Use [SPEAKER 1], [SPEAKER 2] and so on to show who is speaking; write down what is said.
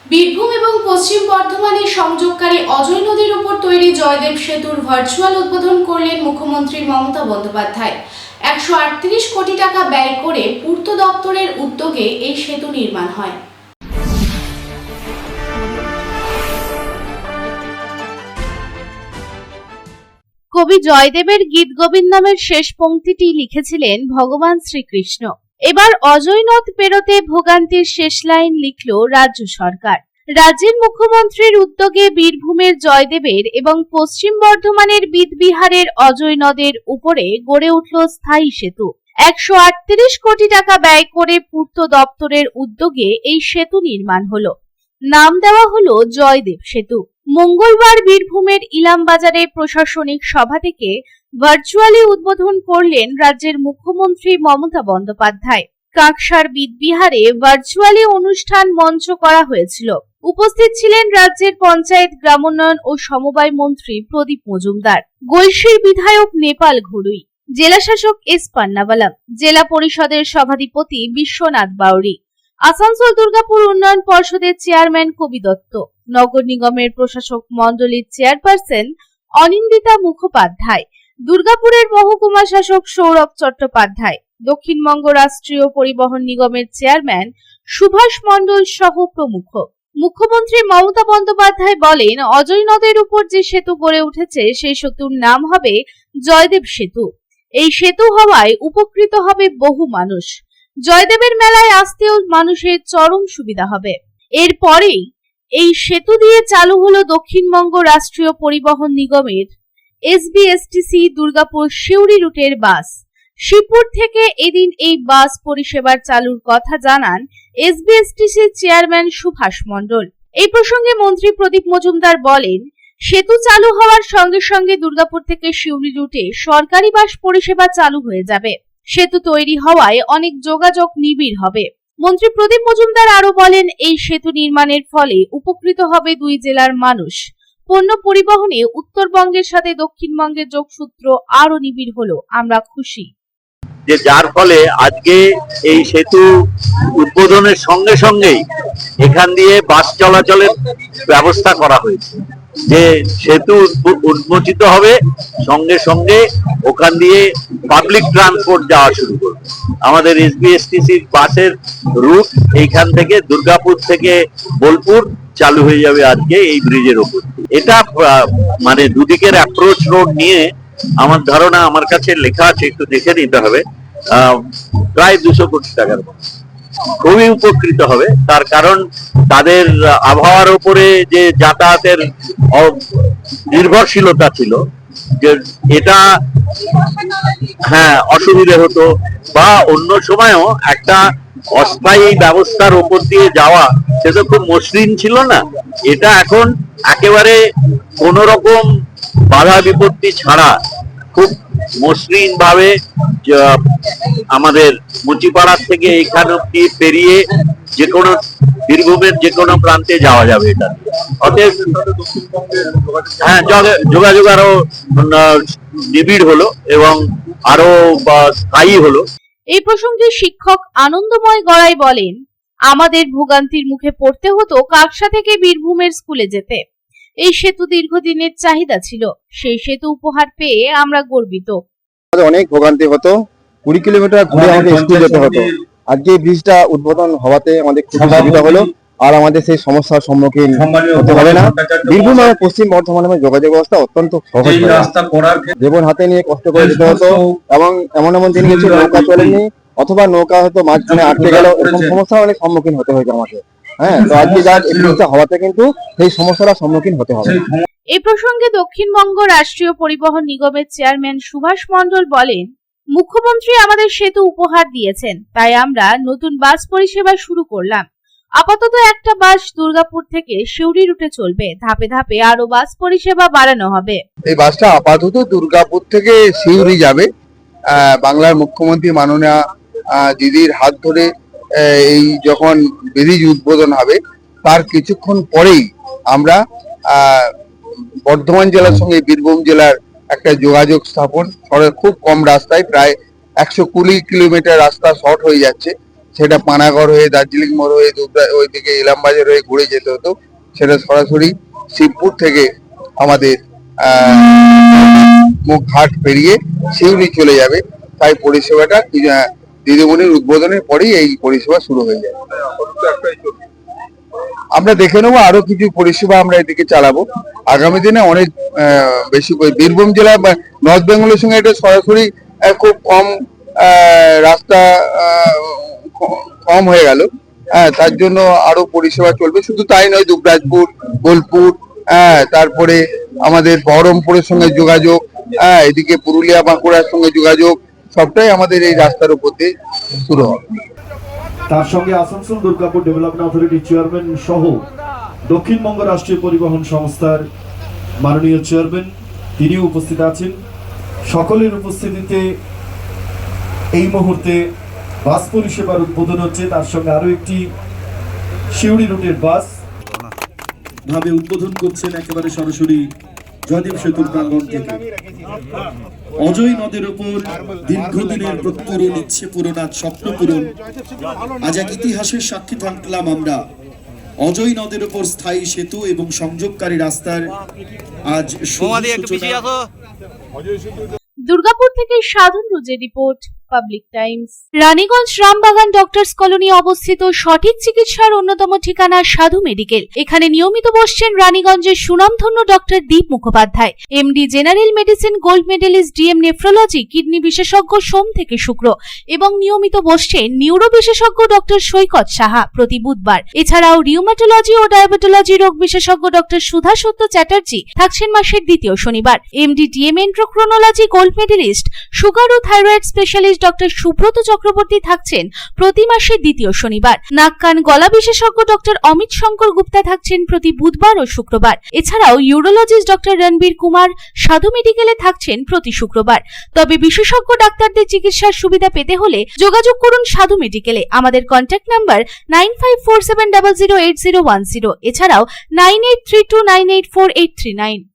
[SPEAKER 1] বীরভূম এবং পশ্চিম বর্ধমানের সংযোগকারী অজয় নদীর উপর তৈরি জয়দেব সেতুর ভার্চুয়াল উদ্বোধন করলেন মুখ্যমন্ত্রী মমতা বন্দ্যোপাধ্যায়। 138 কোটি টাকা ব্যয় করে পূর্ত দপ্তরের উদ্যোগে এই সেতু নির্মাণ হয়। কবি জয়দেবের গীত গোবিন্দমের শেষ পংক্তিটি লিখেছিলেন ভগবান শ্রীকৃষ্ণ। এবার অজয় নদ পেরোতে ভোগান্তির শেষ লাইন লিখল রাজ্য সরকার। রাজ্যের মুখ্যমন্ত্রীর উদ্যোগে বীরভূমের জয়দেবের এবং পশ্চিম বর্ধমানের বিদবিহারের অজয় নদের উপরে গড়ে উঠল স্থায়ী সেতু। 138 কোটি টাকা ব্যয় করে পূর্ত দপ্তরের উদ্যোগে এই সেতু নির্মাণ হলো। নাম দেওয়া হলো জয়দেব সেতু। মঙ্গলবার বীরভূমের ইলামবাজারে প্রশাসনিক সভা থেকে ভার্চুয়ালি উদ্বোধন করলেন রাজ্যের মুখ্যমন্ত্রী মমতা বন্দ্যোপাধ্যায়। কাকসার বিদবিহারে ভার্চুয়ালি অনুষ্ঠান মঞ্চ করা হয়েছিল। উপস্থিত ছিলেন রাজ্যের পঞ্চায়েত, গ্রামোন্নয়ন ও সমবায় মন্ত্রী প্রদীপ মজুমদার, গলসির বিধায়ক নেপাল ঘড়ুই, জেলাশাসক এস পান্নাওয়ালা, জেলা পরিষদের সভাধিপতি বিশ্বনাথ বাউরি, আসানসোল দুর্গাপুর উন্নয়ন পর্ষদের চেয়ারম্যান কবি দত্ত, নগর নিগমের প্রশাসক মণ্ডলীর চেয়ারপারসন অনিন্দিতা মুখোপাধ্যায়, দুর্গাপুরের মহকুমা শাসক সৌরভ চট্টোপাধ্যায়, দক্ষিণবঙ্গ রাষ্ট্রীয় পরিবহন নিগমের চেয়ারম্যান সুভাষ মণ্ডল সহ প্রমুখ। মুখ্যমন্ত্রী মমতা বন্দ্যোপাধ্যায় বলেন, অজয় নদের উপর যে সেতু গড়ে উঠেছে সেই সেতুর নাম হবে জয়দেব সেতু। এই সেতু হওয়ায় উপকৃত হবে বহু মানুষ। জয়দেবের মেলায় আসতেও মানুষের চরম সুবিধা হবে। এরপরেই এই সেতু দিয়ে চালু হলো দক্ষিণবঙ্গ রাষ্ট্রীয় পরিবহন নিগমের এসবিএসটিসি দুর্গাপুর সিউড়ি রুটের বাস। শিবপুর থেকে এদিন এই বাস পরিষেবার চালুর কথা জানান এসবিএসটিসির চেয়ারম্যান সুভাষ মণ্ডল। এই প্রসঙ্গে মন্ত্রী প্রদীপ মজুমদার বলেন, সেতু চালু হওয়ার সঙ্গে সঙ্গে দুর্গাপুর থেকে সিউড়ি রুটে সরকারি বাস পরিষেবা চালু হয়ে যাবে। সেতু তৈরি হওয়ায় অনেক যোগাযোগ নিবিড় হবে। মন্ত্রী প্রদীপ মজুমদার আরো বলেন, এই সেতু নির্মাণের ফলে উপকৃত হবে দুই জেলার মানুষ। পণ্য পরিবহনে উত্তরবঙ্গের সাথে দক্ষিণবঙ্গের যোগসূত্র আরো নিবিড় হলো। আমরা খুশি
[SPEAKER 2] যে যার ফলে আজকে এই সেতু উদ্বোধনের সঙ্গে সঙ্গেই এখান দিয়ে বাস চলাচলের ব্যবস্থা করা হয়েছে। যে সেতু উন্মোচিত হবে সঙ্গে সঙ্গে ওখান দিয়ে পাবলিক ট্রান্সপোর্ট যাওয়া শুরু করবে। আমাদের এসবিএসটিসির বাসের রুট এইখান থেকে দুর্গাপুর থেকে বোলপুর চালু হয়ে যাবে আজকে এই ব্রিজের উপর। এটা মানে দুদিকের অ্যাপ্রোচ রোড নিয়ে আমার ধারণা, আমার কাছে লেখা আছে, একটু দেখে নিতে হবে, প্রায় 200 কোটি টাকার মতো। খুবই উপকৃত হবে, তার কারণ তাদের আবহাওয়ার উপরে যে যাতায়াতের নির্ভরশীলতা ছিল, যে এটা অসুবিধে হতো বা অন্য সময়ও একটা অস্থায়ী ব্যবস্থার উপর দিয়ে যাওয়া, সেটা খুব মসৃণ ছিল না। এটা এখন একেবারে কোন রকম বাধা বিপত্তি ছাড়া খুব মসৃণ ভাবে আমাদের মুচিপাড়ার থেকে এখানে অব্দি পেরিয়ে যে কোনো বীরভূমের যে কোনো প্রান্তে যাওয়া যাবে। এটা অতএব যোগাযোগ আরো নিবিড় হলো এবং আরো স্থায়ী হলো।
[SPEAKER 1] এই প্রসঙ্গে শিক্ষক আনন্দময় গড়াই বলেন, আমাদের ভোগান্তির মুখে পড়তে হতো কাকসা থেকে বীরভূমের স্কুলে যেতে। এই সেতু দীর্ঘদিনের চাহিদা ছিল, সেই সেতু উপহার পেয়ে আমরা গর্বিত।
[SPEAKER 3] অনেক ভোগান্তি হতো, 20 কিলোমিটার ঘুরে আমাদের স্কুল যেতে হতো। আজকে ব্রিজটা উদ্বোধন হওয়াতে আমাদের খুব সুবিধা হলো, আর আমাদের সেই সমস্যার সম্মুখীন হতে হবে না। বীরভূম এবং পশ্চিম বর্ধমানের যোগাযোগ ব্যবস্থা অত্যন্ত সহজ। জীবন হাতে নিয়ে কষ্ট করে যেতে হতো এবং এমন দিন গেছে নৌকা চলেনি, অথবা নৌকা হয়তো মাঝখানে আটকে গেল, এরকম সমস্যার অনেক সম্মুখীন হতে হয়েছে আমাকে। তো আজকে ব্রিজটা হওয়াতে কিন্তু সেই সমস্যার সম্মুখীন হতে হবে।
[SPEAKER 1] এই প্রসঙ্গে দক্ষিণবঙ্গ রাষ্ট্রীয় পরিবহন নিগমের চেয়ারম্যান সুভাষ মণ্ডল বলেন, মুখ্যমন্ত্রী আমাদের সেতু উপহার দিয়েছেন, তাই আমরা নতুন বাস পরিষেবা শুরু করলাম। আপাতত একটা বাস দুর্গাপুর থেকে সিউড়ি রুটে চলবে, ধাপে ধাপে আরো বাস পরিষেবা বাড়ানো হবে।
[SPEAKER 4] এই বাসটা আপাতত দুর্গাপুর থেকে সিউড়ি যাবে। বাংলার মুখ্যমন্ত্রী মাননীয় দিদির হাত ধরে এই যখন ব্রিজ উদ্বোধন হবে তার কিছুক্ষণ পরেই আমরা বর্ধমান জেলার সঙ্গে বীরভূম জেলার একটা যোগাযোগ স্থাপন, খুব কম রাস্তায়, প্রায় 120 কিলোমিটার রাস্তা শর্ট হয়ে যাচ্ছে। সেটা পানাগড় হয়ে দার্জিলিং মোড় হয়ে ওইদিকে ইলামবাজার হয়ে ঘুরে যেতে হতো, সেটা সরাসরি শিবপুর থেকে আমাদের মুখঘাট পেরিয়ে সিউড়ি চলে যাবে। তাই পরিষেবাটা দিদিমণির উদ্বোধনের পরেই এই পরিষেবা শুরু হয়ে যাবে। আমরা দেখে নেবো আরো কিছু পরিষেবা আমরা এদিকে চালাবো আগামী দিনে অনেক বেশি করে। বীরভূম জেলা বা নর্থ বেঙ্গলের সঙ্গে এটা সরাসরি খুব কম রাস্তা কম হয়ে গেল, তার জন্য আরো পরিষেবা চলবে। শুধু তাই নয়, দুবরাজপুর, বোলপুর, তারপরে আমাদের বহরমপুরের সঙ্গে যোগাযোগ, এদিকে পুরুলিয়া বাঁকুড়ার সঙ্গে যোগাযোগ, সবটাই আমাদের এই রাস্তার উপর দিয়ে শুরু হবে।
[SPEAKER 5] তার সঙ্গে Asansol Durgapur development authority chairman সহ দক্ষিণবঙ্গ রাষ্ট্রীয় পরিবহন সংস্থার মাননীয় চেয়ারম্যান তিনিও উপস্থিত আছেন। সকলের উপস্থিতিতে এই মুহূর্তে বাস পরিষেবার উদ্বোধন হচ্ছে। তার সঙ্গে আরো একটি সিউড়ি রুটের বাস ভাবে উদ্বোধন করছেন একেবারে সরাসরি জয়দেব সেতুর প্রাঙ্গণ থেকে। অজয় নদের উপর দীর্ঘদিনের প্রত্যুরণ, ইচ্ছে পূরণ, আজ স্বপ্ন পূরণ। আজ এক ইতিহাসের সাক্ষী থাকলাম আমরা। অজয় নদের উপর স্থায়ী সেতু এবং সংযোগকারী রাস্তার আজ
[SPEAKER 1] দুর্গাপুর থেকে সাধন রুজের report, public Times. Raniganj Rambagan doctors colony অবস্থিত সঠিক চিকিৎসার অন্যতম ঠিকানা সাধু মেডিকেল। এখানে নিয়মিত বসছেন রানীগঞ্জের সুনামধন্য doctor Dip Mukhopadhyay, MD general medicine, gold medalist, DM nephrology, kidney বিশেষজ্ঞ সোম থেকে শুক্র, এবং নিয়মিত বসছেন নিউরো বিশেষজ্ঞ ডক্টর সৈকত সাহা প্রতি বুধবার। এছাড়াও রিউমাটোলজি ও ডায়াবেটোলজি রোগ বিশেষজ্ঞ ডক্টর সুধা সত্য চ্যাটার্জি থাকছেন মাসের দ্বিতীয় শনিবার। MD DM endocrinology, gold medalist, sugar ও thyroid specialist doctor Subrata Chakraborty থাকছেন প্রতি মাসের দ্বিতীয় শনিবার। নাক কান গলা বিশেষজ্ঞ ডক্টর অমিত শঙ্কর গুপ্তা থাকছেন প্রতি বুধবার ও শুক্রবার। এছাড়াও ইউরোলজিস্ট ডক্টর রণবীর কুমার সাধু মেডিকেলে থাকছেন প্রতি শুক্রবার। তবে বিশেষজ্ঞ ডাক্তারদের চিকিৎসার সুবিধা পেতে হলে যোগাযোগ করুন সাধু মেডিকেলে। আমাদের কন্ট্যাক্ট নাম্বার 9547008010, এছাড়াও 9832984839।